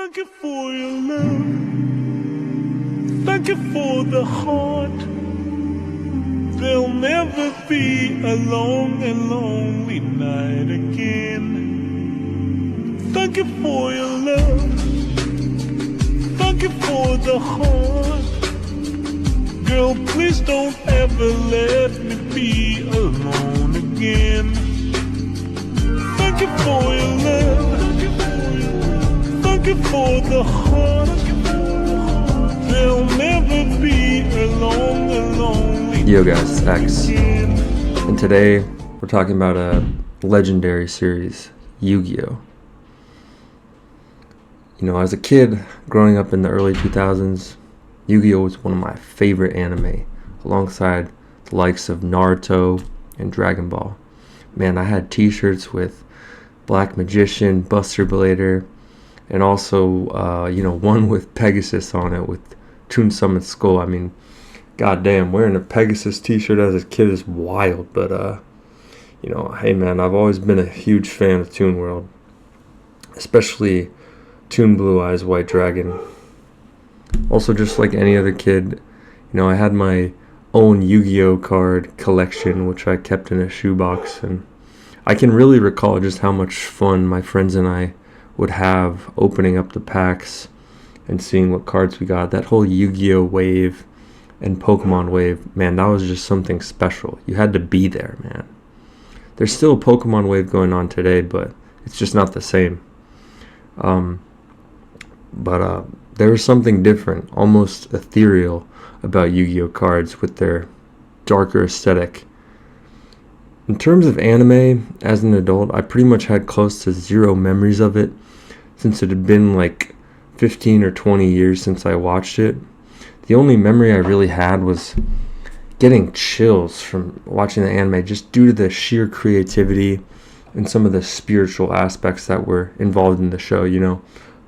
Thank you for your love. Thank you for the heart. There'll never be a long and lonely night again. Thank you for your love. Thank you for the heart. Girl, please don't ever let me be alone again. Thank you for your love. Thank you for the heart. There'll never be a long and lonely. Yo guys, it's X. And today we're talking about a legendary series, Yu-Gi-Oh! You know, as a kid growing up in the early 2000s, Yu-Gi-Oh! Was one of my favorite anime, alongside the likes of Naruto and Dragon Ball. Man, I had t-shirts with Black Magician, Buster Blader, and also, one with Pegasus on it with Toon Summon Skull. I mean, goddamn, wearing a Pegasus t-shirt as a kid is wild. But, hey man, I've always been a huge fan of Toon World, especially Toon Blue Eyes White Dragon. Also, just like any other kid, I had my own Yu-Gi-Oh! Card collection, which I kept in a shoebox, and I can really recall just how much fun my friends and I would have opening up the packs and seeing what cards we got. That whole Yu-Gi-Oh! Wave and Pokemon wave, man, that was just something special. You had to be there, man. There's still a Pokemon wave going on today, but it's just not the same. There was something different, almost ethereal, about Yu-Gi-Oh! Cards with their darker aesthetic. In terms of anime, as an adult, I pretty much had close to zero memories of it, since it had been like 15 or 20 years since I watched it. The only memory I really had was getting chills from watching the anime, just due to the sheer creativity and some of the spiritual aspects that were involved in the show.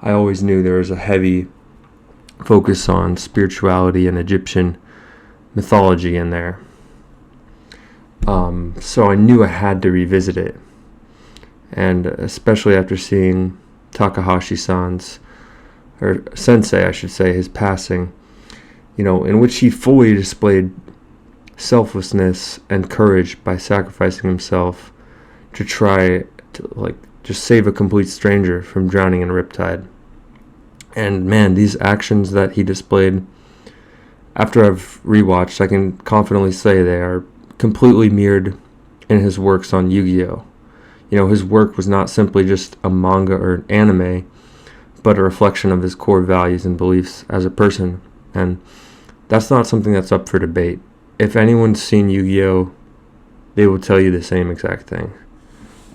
I always knew there was a heavy focus on spirituality and Egyptian mythology in there. So I knew I had to revisit it. And especially after seeing Takahashi-san's, or sensei I should say, his passing, in which he fully displayed selflessness and courage by sacrificing himself to try to just save a complete stranger from drowning in a riptide. And man, these actions that he displayed, after I've rewatched, I can confidently say they are completely mirrored in his works on Yu-Gi-Oh! His work was not simply just a manga or an anime, but a reflection of his core values and beliefs as a person. And that's not something that's up for debate. If anyone's seen Yu-Gi-Oh!, they will tell you the same exact thing.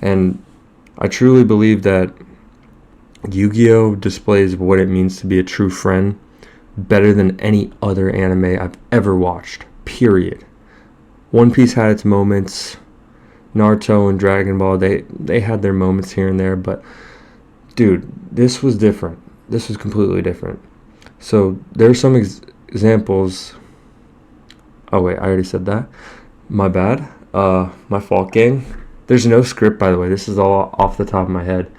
And I truly believe that Yu-Gi-Oh! Displays what it means to be a true friend better than any other anime I've ever watched, period. One Piece had its moments. Naruto and Dragon Ball, they had their moments here and there, but dude, this was different. This was completely different. So there's some examples. Oh wait, I already said that. My bad. My fault, gang. There's no script, by the way. This is all off the top of my head.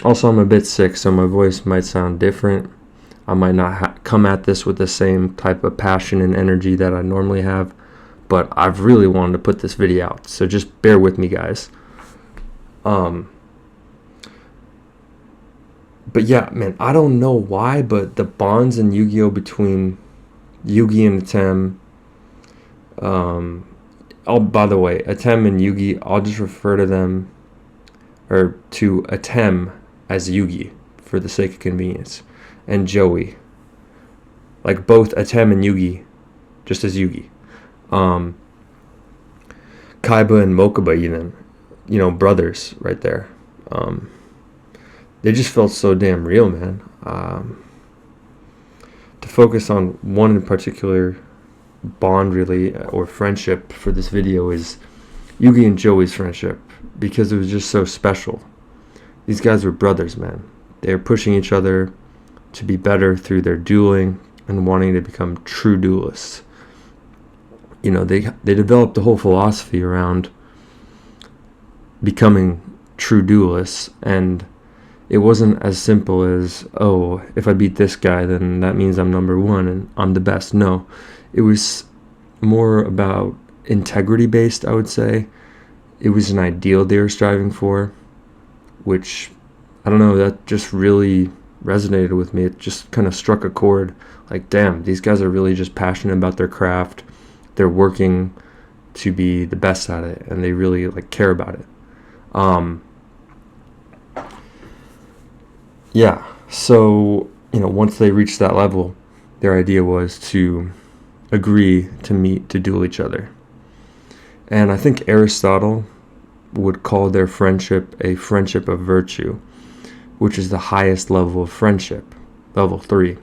Also, I'm a bit sick, so my voice might sound different. I might not come at this with the same type of passion and energy that I normally have, but I've really wanted to put this video out, so just bear with me, guys. But yeah, man, I don't know why, but the bonds in Yu-Gi-Oh! Between Yugi and Atem, by the way, Atem and Yugi, I'll just refer to them, or to Atem as Yugi, for the sake of convenience, and Joey. Like both Atem and Yugi, just as Yugi. Kaiba and Mokuba even, brothers right there. They just felt so damn real, man. To focus on one in particular bond, really, or friendship for this video, is Yugi and Joey's friendship, because it was just so special. These guys were brothers, man. They were pushing each other to be better through their dueling and wanting to become true duelists. They developed a whole philosophy around becoming true duelists, and It wasn't as simple as, oh, if I beat this guy, then that means I'm number one and I'm the best. No, it was more about integrity based, I would say. It was an ideal they were striving for, which, I don't know, that just really resonated with me. It just kind of struck a chord. Like, damn, these guys are really just passionate about their craft. They're working to be the best at it, and they really like care about it. Yeah, so, once they reached that level, their idea was to agree to meet to duel each other. And I think Aristotle would call their friendship a friendship of virtue, which is the highest level of friendship, level 3.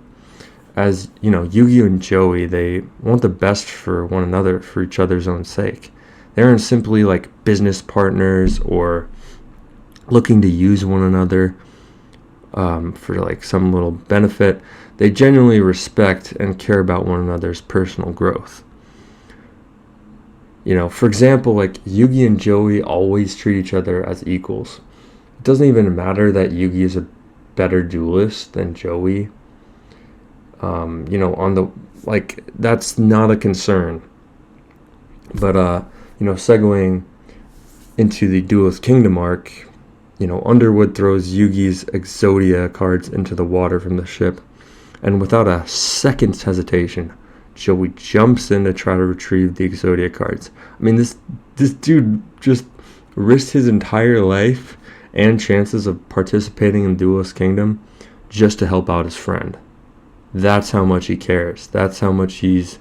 As, Yugi and Joey, they want the best for one another for each other's own sake. They aren't simply like business partners or looking to use one another for like some little benefit. They genuinely respect and care about one another's personal growth. For example, like Yugi and Joey always treat each other as equals. It doesn't even matter that Yugi is a better duelist than Joey. That's not a concern. But, segueing into the Duelist Kingdom arc, Underwood throws Yugi's Exodia cards into the water from the ship, and without a second's hesitation, Joey jumps in to try to retrieve the Exodia cards. I mean, this dude just risked his entire life and chances of participating in Duelist Kingdom just to help out his friend. That's how much he cares. That's how much he's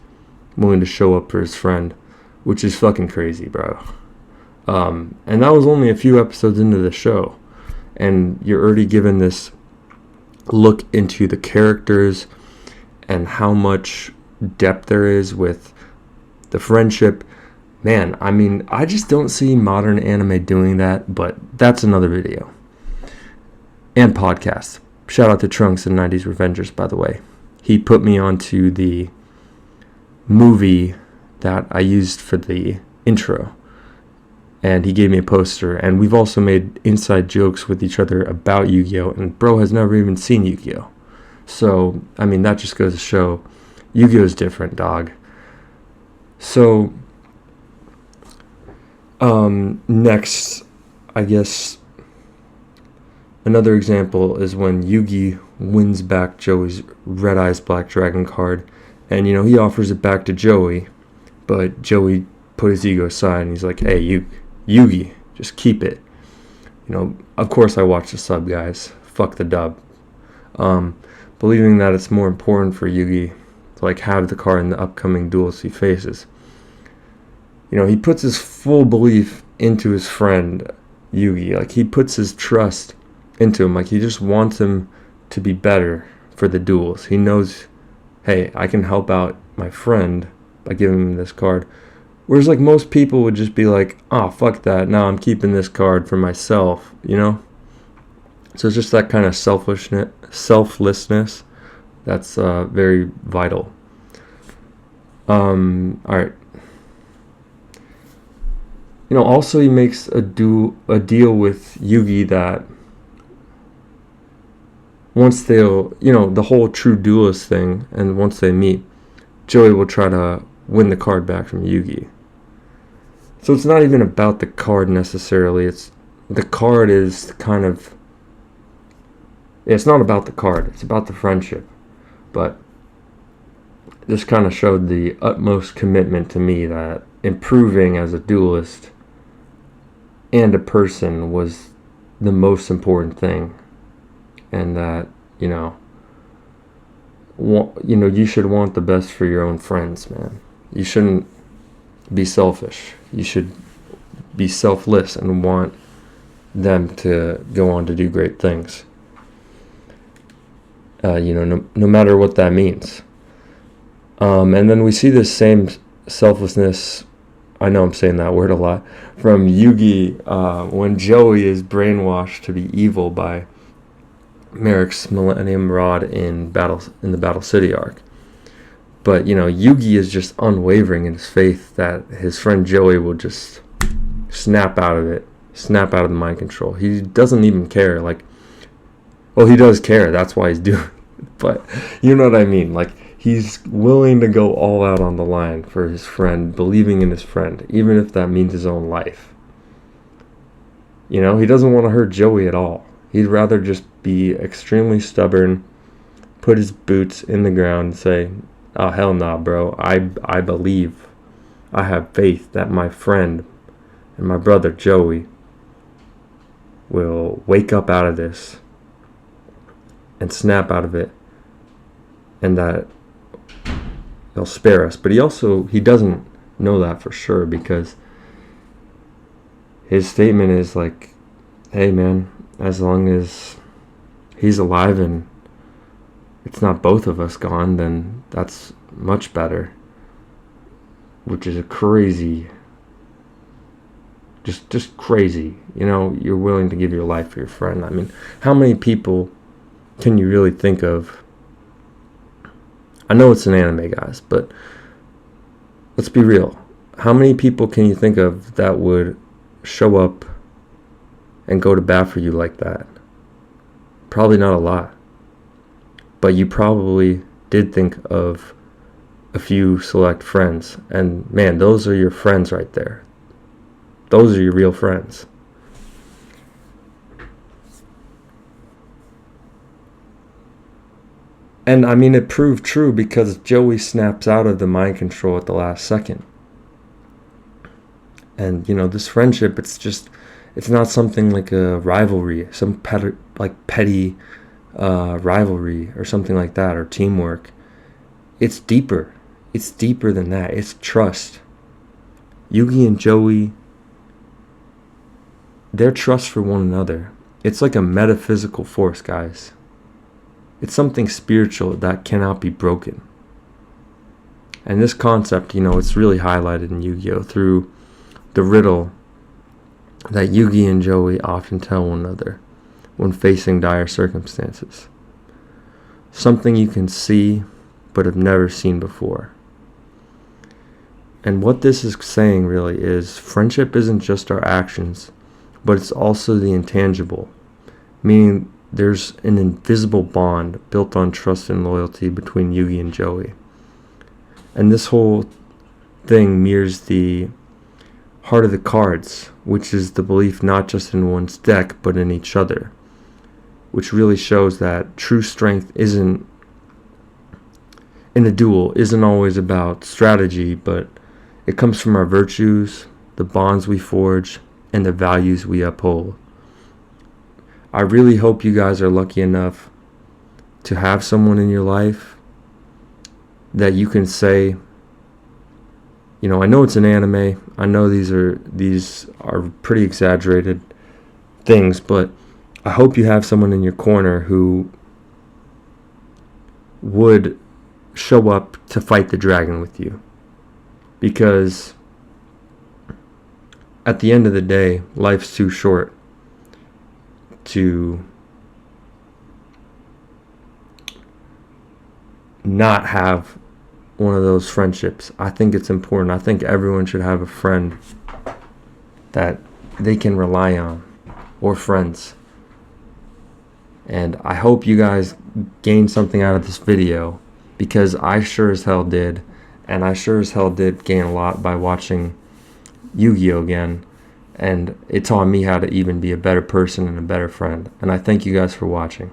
willing to show up for his friend, which is fucking crazy, bro. And that was only a few episodes into the show, and you're already given this look into the characters and how much depth there is with the friendship. Man, I mean, I just don't see modern anime doing that, but that's another video. And podcast. Shout out to Trunks and 90s Revengers, by the way. He put me onto the movie that I used for the intro, and he gave me a poster, and we've also made inside jokes with each other about Yu-Gi-Oh! And bro has never even seen Yu-Gi-Oh! So, I mean, that just goes to show Yu-Gi-Oh! Is different, dog. So, next, I guess, another example is when Yugi wins back Joey's Red Eyes Black Dragon card, and, he offers it back to Joey, but Joey put his ego aside, and he's like, hey, Yugi, just keep it. Of course I watch the sub, guys. Fuck the dub. Believing that it's more important for Yugi to, like, have the card in the upcoming duels he faces. He puts his full belief into his friend, Yugi. Like, he puts his trust into him. Like, he just wants him to be better for the duels. He knows, hey, I can help out my friend by giving him this card. Whereas, like, most people would just be like, oh, fuck that. No, I'm keeping this card for myself, So it's just that kind of selflessness that's very vital. Alright. Also he makes a deal with Yugi that once they'll, the whole true duelist thing, and once they meet, Joey will try to win the card back from Yugi. So it's not even about the card necessarily. The card is kind of, it's not about the card. It's about the friendship. But this kind of showed the utmost commitment to me that improving as a duelist and a person was the most important thing. And that, you should want the best for your own friends, man. You shouldn't be selfish. You should be selfless and want them to go on to do great things. No matter what that means. And then we see this same selflessness, I know I'm saying that word a lot, from Yugi when Joey is brainwashed to be evil by Merrick's Millennium Rod in the Battle City arc. But, Yugi is just unwavering in his faith that his friend Joey will just snap out of the mind control. He doesn't even care. Like, Well, he does care. That's why he's doing it. But you know what I mean? Like, he's willing to go all out on the line for his friend, believing in his friend, even if that means his own life. You know, he doesn't want to hurt Joey at all. He'd rather just be extremely stubborn, put his boots in the ground and say, oh, hell nah, bro. I believe, I have faith that my friend and my brother Joey will wake up out of this and snap out of it, and that he'll spare us. But he doesn't know that for sure, because his statement is like, hey man, as long as he's alive and it's not both of us gone, then that's much better. Which is a crazy, just crazy. You know, you're willing to give your life for your friend. I mean, how many people can you really think of? I know it's an anime, guys, but let's be real. How many people can you think of that would show up and go to bat for you like that? Probably not a lot. But you probably did think of a few select friends. And man, those are your friends right there. Those are your real friends. And I mean, it proved true because Joey snaps out of the mind control at the last second. And, you know, this friendship, it's not something like a rivalry, some petty rivalry or something like that, or teamwork. It's deeper. It's deeper than that. It's trust. Yugi and Joey, their trust for one another, it's like a metaphysical force, guys. It's something spiritual that cannot be broken. And this concept, you know, it's really highlighted in Yu-Gi-Oh! Through the riddle that Yugi and Joey often tell one another when facing dire circumstances. Something you can see but have never seen before. And what this is saying really is friendship isn't just our actions, but it's also the intangible, meaning there's an invisible bond built on trust and loyalty between Yugi and Joey. And this whole thing mirrors the heart of the cards, which is the belief not just in one's deck, but in each other, which really shows that true strength isn't, in a duel, isn't always about strategy, but it comes from our virtues, the bonds we forge, and the values we uphold. I really hope you guys are lucky enough to have someone in your life that you can say, you know, I know it's an anime, I know these are pretty exaggerated things, but I hope you have someone in your corner who would show up to fight the dragon with you. Because at the end of the day, life's too short to not have one of those friendships. I think it's important. I think everyone should have a friend that they can rely on, or friends. And I hope you guys gained something out of this video, because I sure as hell did. And I sure as hell did gain a lot by watching Yu-Gi-Oh! Again. And it taught me how to even be a better person and a better friend. And I thank you guys for watching.